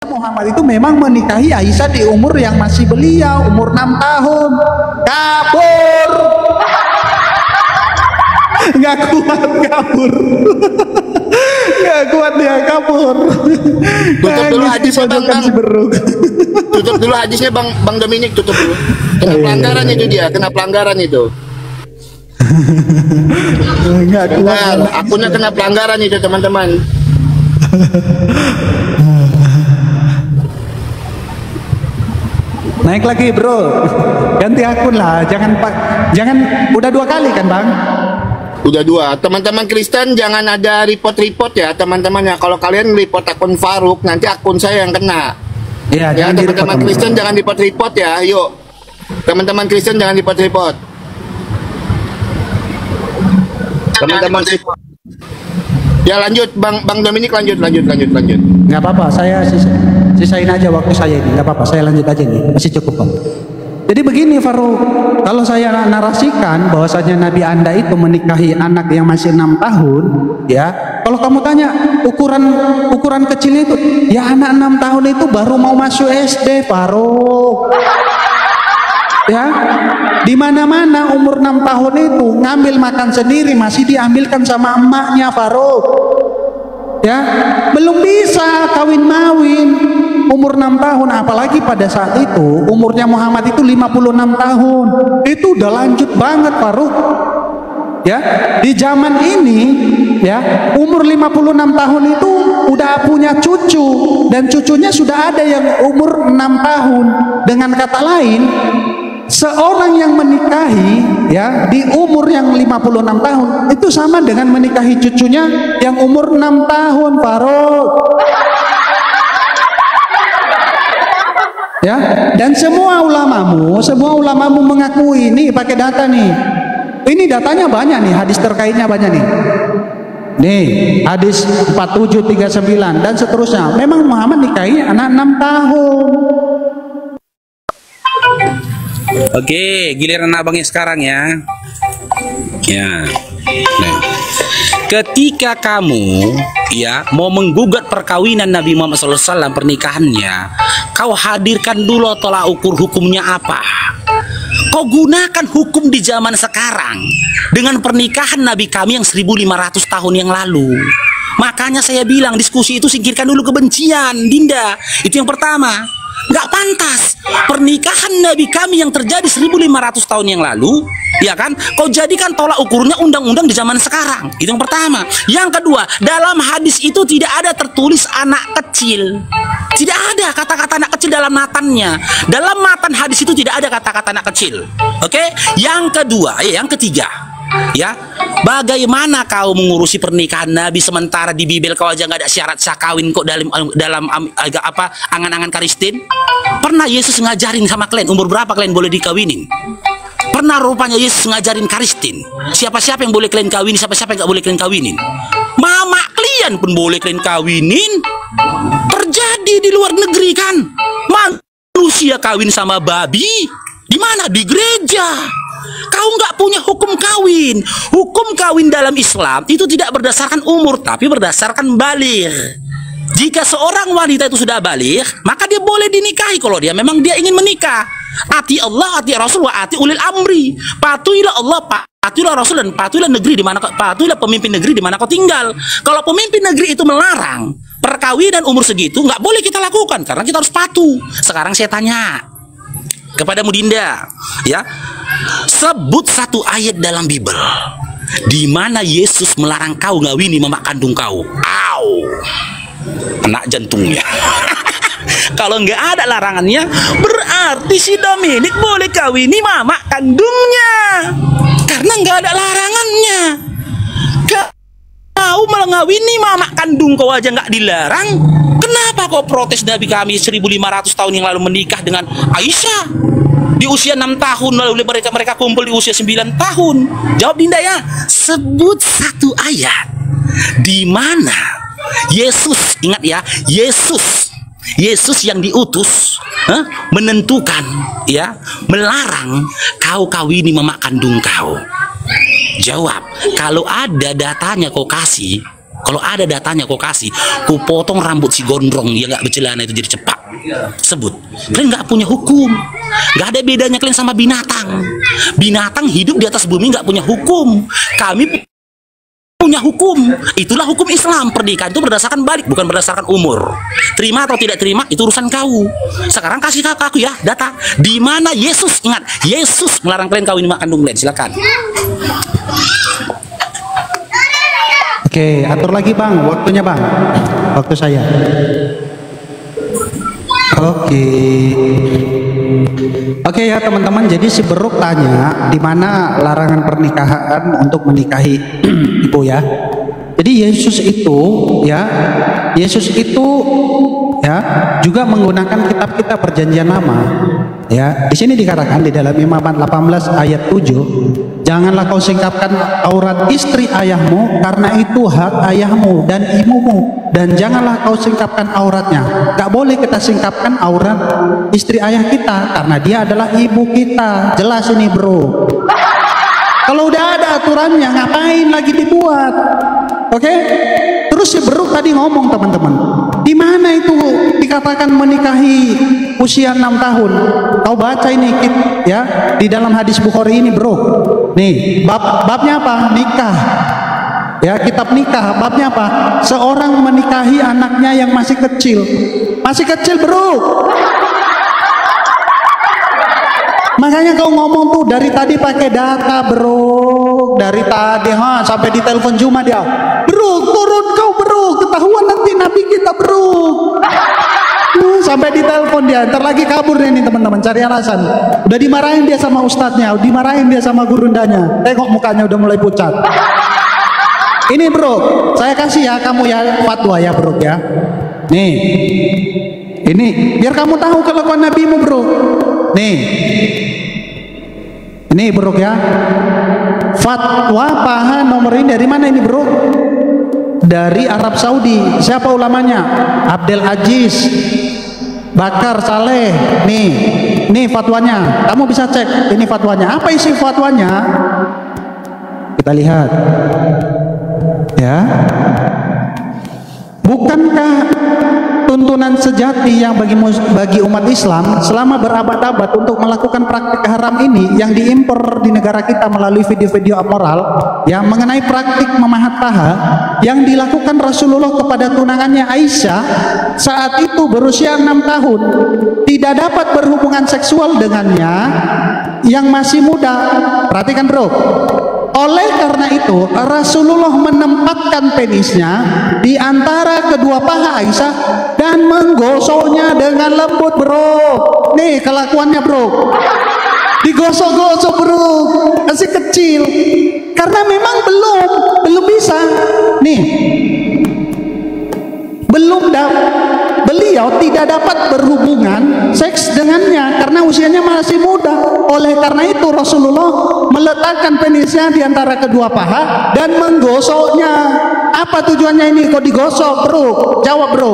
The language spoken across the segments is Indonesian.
Muhammad itu memang menikahi Aisyah di umur yang masih belia, umur 6 tahun. Kabur. Nggak kuat kabur. Nggak kuat dia kabur. Tutup dulu hadisnya bang. Tutup dulu hadisnya bang Dominik, tutup dulu. Kena pelanggaran itu dia, kena pelanggaran itu. Nggak kuat. Akunnya kena pelanggaran itu teman-teman. Naik lagi bro, ganti akun lah, jangan udah 2 kali kan bang? Udah 2. Teman-teman Kristen jangan ada report ya teman-teman ya. Kalau kalian report akun Faruk, nanti akun saya yang kena. Ya, Ya teman-teman Kristen jangan report ya. Yuk, teman-teman Kristen jangan report. Teman-teman Kristen. Ya lanjut bang Dominik, lanjut. Nggak apa-apa, saya sisain aja waktu saya ini, nggak apa-apa, saya lanjut aja nih, masih cukup bang. Jadi begini Faruk, kalau saya narasikan bahwasanya Nabi Anda itu menikahi anak yang masih 6 tahun, ya, kalau kamu tanya ukuran kecil itu, ya anak 6 tahun itu baru mau masuk SD Faruk. Ya, di mana-mana umur 6 tahun itu ngambil makan sendiri masih diambilkan sama emaknya Faruk. Ya, belum bisa kawin-mawin umur 6 tahun, apalagi pada saat itu umurnya Muhammad itu 56 tahun. Itu udah lanjut banget Faruk. Ya, di zaman ini ya, umur 56 tahun itu udah punya cucu dan cucunya sudah ada yang umur 6 tahun. Dengan kata lain, seorang yang menikahi ya di umur yang 56 tahun itu sama dengan menikahi cucunya yang umur 6 tahun Faruk. Ya, dan semua ulamamu mengakui, nih pakai data nih. Ini datanya banyak nih, hadis terkaitnya banyak nih. Nih, hadis 4739 dan seterusnya. Memang Muhammad nikahi anak 6 tahun. Oke, giliran abangnya sekarang ya. Ya. Nah, ketika kamu ya mau menggugat perkawinan Nabi Muhammad SAW, pernikahannya, kau hadirkan dulu tolak ukur hukumnya apa. Kau gunakan hukum di zaman sekarang dengan pernikahan Nabi kami yang 1500 tahun yang lalu. Makanya saya bilang diskusi itu singkirkan dulu kebencian, Dinda. Itu yang pertama. Nggak pantas pernikahan Nabi kami yang terjadi 1500 tahun yang lalu, ya kan, kau jadikan tolak ukurnya undang-undang di zaman sekarang. Itu yang pertama. Yang kedua, dalam hadis itu tidak ada tertulis anak kecil. Tidak ada kata-kata anak kecil dalam matannya. Dalam matan hadis itu tidak ada kata-kata anak kecil. Oke? Yang kedua, yang ketiga, ya, bagaimana kau mengurusi pernikahan Nabi sementara di Bibel kau aja nggak ada syarat sah kawin kok dalam angan-angan Karistin? Pernah Yesus ngajarin sama kalian umur berapa kalian boleh dikawinin? Pernah rupanya Yesus ngajarin Karistin siapa-siapa yang boleh kalian kawinin, siapa-siapa yang nggak boleh kalian kawinin? Mama kalian pun boleh kalian kawinin. Terjadi di luar negeri kan, manusia kawin sama babi. Di mana? Di gereja. Kau nggak punya hukum kawin. Hukum kawin dalam Islam itu tidak berdasarkan umur, tapi berdasarkan baligh. Jika seorang wanita itu sudah baligh, maka dia boleh dinikahi kalau dia memang dia ingin menikah. Ati Allah, ati Rasul, wa ati ulil amri. Patuhilah Allah, patuhilah Rasul, dan patuhilah negeri di mana patuhilah pemimpin negeri di mana kau tinggal. Kalau pemimpin negeri itu melarang perkawinan umur segitu, nggak boleh kita lakukan karena kita harus patuh. Sekarang saya tanya kepadamu Dinda, ya, sebut satu ayat dalam Bible di mana Yesus melarang kau ngawini mama kandung kau. Au, kena jantungnya. Kalau nggak ada larangannya, berarti si Dominik boleh kawini mama kandungnya karena nggak ada larangannya. Kau malah ngawini mama kandung kau aja nggak dilarang. Kenapa kau protes Nabi kami 1500 tahun yang lalu menikah dengan Aisyah di usia 6 tahun, lalu mereka kumpul di usia 9 tahun? Jawab Dinda ya. Sebut satu ayat di mana Yesus, ingat ya, Yesus yang diutus menentukan, ya, melarang kau kawini mama kandung kau. Jawab. Kalau ada datanya kau kasih, Kalau ada datanya kau kasih, ku potong rambut si gondrong yang nggak bercelana itu jadi cepak. Sebut. Kalian nggak punya hukum. Nggak ada bedanya kalian sama binatang. Binatang hidup di atas bumi nggak punya hukum. Kami punya hukum. Itulah hukum Islam. Pernikahan itu berdasarkan balik, bukan berdasarkan umur. Terima atau tidak terima itu urusan kau. Sekarang kasih ke aku ya data. Di mana Yesus, ingat, Yesus melarang kalian kawin mak kandung kalian. Silakan. Oke, atur lagi Bang, waktunya Bang. Waktu saya. Oke ya teman-teman, jadi si Beruk tanya di mana larangan pernikahan untuk menikahi ibu ya. Jadi Yesus itu ya juga menggunakan kitab-kitab perjanjian lama. Ya, di sini dikatakan di dalam Imamat 18 ayat 7, janganlah kau singkapkan aurat istri ayahmu karena itu hak ayahmu dan ibumu, dan janganlah kau singkapkan auratnya. Gak boleh kita singkapkan aurat istri ayah kita karena dia adalah ibu kita. Jelas ini bro. Kalau udah ada aturannya ngapain lagi dibuat? Oke? Terus si Beruk tadi ngomong teman-teman, di mana itu dikatakan menikahi usia 6 tahun? Kau baca ini ya di dalam hadis Bukhari ini bro. Nih babnya apa? Nikah. Ya, kitab nikah babnya apa? Seorang menikahi anaknya yang masih kecil. Masih kecil bro. Makanya kau ngomong tuh dari tadi pakai data bro, dari tadi sampai di telepon cuma dia, bro turun kau bro, ketahuan nanti nabi kita bro. Sampai di telepon dia, ntar lagi kabur nih teman-teman, cari alasan. Udah dimarahin dia sama ustadznya, dimarahin dia sama gurundanya. Tengok mukanya udah mulai pucat. Ini bro, saya kasih ya kamu ya fatwa ya bro ya. Nih, ini biar kamu tahu kelakuan nabimu bro. Nih, ini bro ya, fatwa paha nomor ini dari mana ini bro? Dari Arab Saudi. Siapa ulamanya? Abdel Aziz Bakar Saleh. Nih fatwanya. Kamu bisa cek ini fatwanya. Apa isi fatwanya? Kita lihat. Ya. Bukankah tuntunan sejati yang bagi umat Islam selama berabad-abad untuk melakukan praktik haram ini yang diimpor di negara kita melalui video-video amoral yang mengenai praktik memahat paha yang dilakukan Rasulullah kepada tunangannya Aisyah saat itu berusia 6 tahun, tidak dapat berhubungan seksual dengannya yang masih muda. Perhatikan bro. Oleh karena itu Rasulullah menempatkan penisnya di antara kedua paha Aisyah dan menggosoknya dengan lembut bro. Nih kelakuannya bro, digosok-gosok bro, masih kecil karena memang belum bisa. Nih beliau tidak dapat berhubungan seks dengannya karena usianya masih muda. Oleh karena itu Rasulullah meletakkan penisnya di antara kedua paha dan menggosoknya. Apa tujuannya ini kok digosok bro? Jawab bro.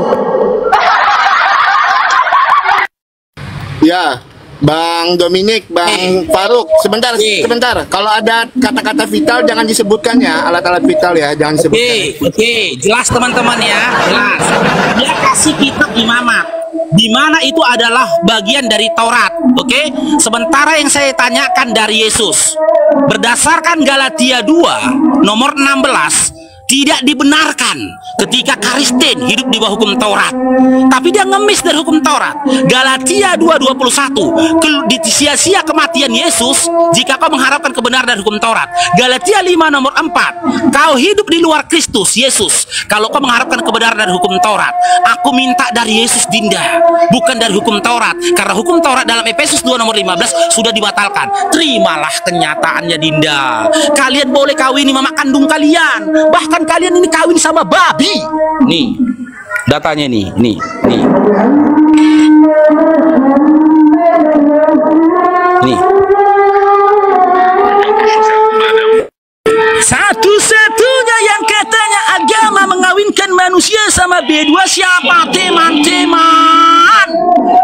Ya, Bang Dominik, Bang Faruk, sebentar. Kalau ada kata-kata vital jangan disebutkan ya, alat-alat vital ya, jangan disebutkan. Oke, jelas teman-teman ya, jelas. Dia kasih kitab Imamat, di mana itu adalah bagian dari Taurat. Oke, sementara yang saya tanyakan dari Yesus, berdasarkan Galatia 2 nomor 16, tidak dibenarkan ketika Kristen hidup di bawah hukum Taurat, tapi dia ngemis dari hukum Taurat. Galatia 2:21, sia-sia kematian Yesus jika kau mengharapkan kebenaran dari hukum Taurat. Galatia 5 nomor 4, kau hidup di luar Kristus Yesus kalau kau mengharapkan kebenaran dari hukum Taurat. Aku minta dari Yesus Dinda, bukan dari hukum Taurat, karena hukum Taurat dalam Efesus 2 nomor 15 sudah dibatalkan. Terimalah kenyataannya Dinda. Kalian boleh kawini mama kandung kalian, bahkan kalian ini kawin sama babi. Nih datanya nih. Satu-satunya yang katanya agama mengawinkan manusia sama B2 siapa teman-teman?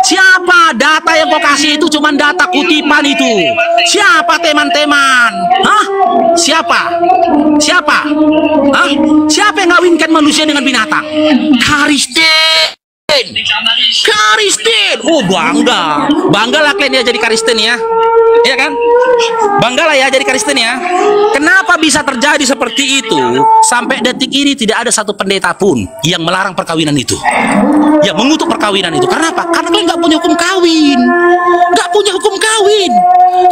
Siapa? Data yang kau kasih itu cuma data kutipan itu. Siapa teman-teman? Hah? Siapa? Siapa? Hah? Siapa yang ngawinkan manusia dengan binatang? Karisten. Karisten. Oh, bangga. Banggalah kalian ya jadi Karisten ya. Iya kan? Banggalah ya jadi Kristen ya. Kenapa bisa terjadi seperti itu? Sampai detik ini tidak ada satu pendeta pun yang melarang perkawinan itu, yang mengutuk perkawinan itu. Karena apa? Karena kalian nggak punya hukum kawin. Nggak punya hukum kawin.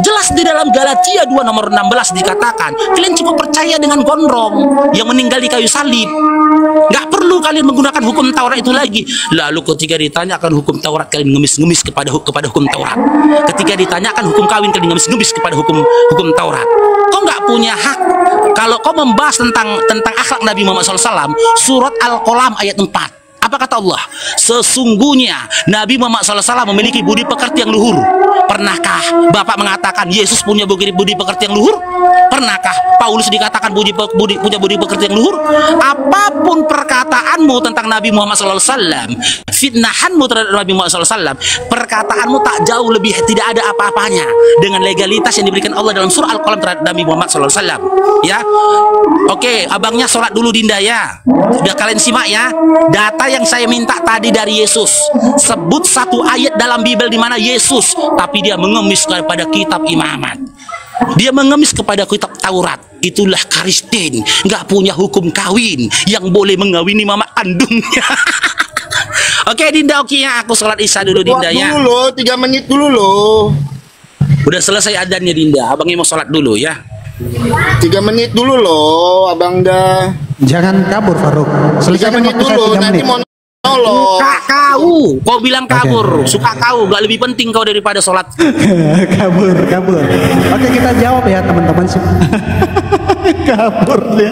Jelas di dalam Galatia 2 nomor 16 dikatakan, kalian cukup percaya dengan gondrong yang meninggal di kayu salib. Nggak perlu kalian menggunakan hukum Taurat itu lagi. Lalu ketika ditanyakan hukum Taurat, kalian ngemis-ngemis kepada hukum Taurat. Ketika ditanyakan hukum kawin, kalian ngemis-ngemis kepada hukum Taurat. Kau nggak punya hak. Kalau kau membahas tentang akhlak Nabi Muhammad SAW, surat Al-Qalam ayat 4. Apa kata Allah? Sesungguhnya Nabi Muhammad SAW memiliki budi pekerti yang luhur. Pernahkah Bapak mengatakan Yesus punya budi pekerti yang luhur? Pernahkah Paulus dikatakan punya budi pekerti yang luhur? Apapun perkataanmu tentang Nabi Muhammad SAW, fitnahanmu terhadap Nabi Muhammad SAW, perkataanmu tak jauh lebih, tidak ada apa-apanya dengan legalitas yang diberikan Allah dalam surah Al-Qalam terhadap Nabi Muhammad SAW. Ya, oke, abangnya sholat dulu Dinda ya. Biar kalian simak ya. Data yang saya minta tadi dari Yesus. Sebut satu ayat dalam Bible di mana Yesus, tapi dia mengemis kepada kitab imamat. Dia mengemis kepada kitab Taurat. Itulah Kristen, nggak punya hukum kawin, yang boleh mengawini mama kandungnya. Oke Dinda, oke ya, aku sholat Isya dulu Dinda ya. Dulu loh, 3 menit dulu loh. Udah selesai adzannya Dinda, abangnya mau sholat dulu ya. 3 menit dulu loh, abang dah. Jangan kabur Faruk. 3 menit dulu, nanti mau nolong. Kau bilang kabur, suka kau, gak lebih penting kau daripada sholat. kabur. Oke, kita jawab ya teman-teman. Kabur dia.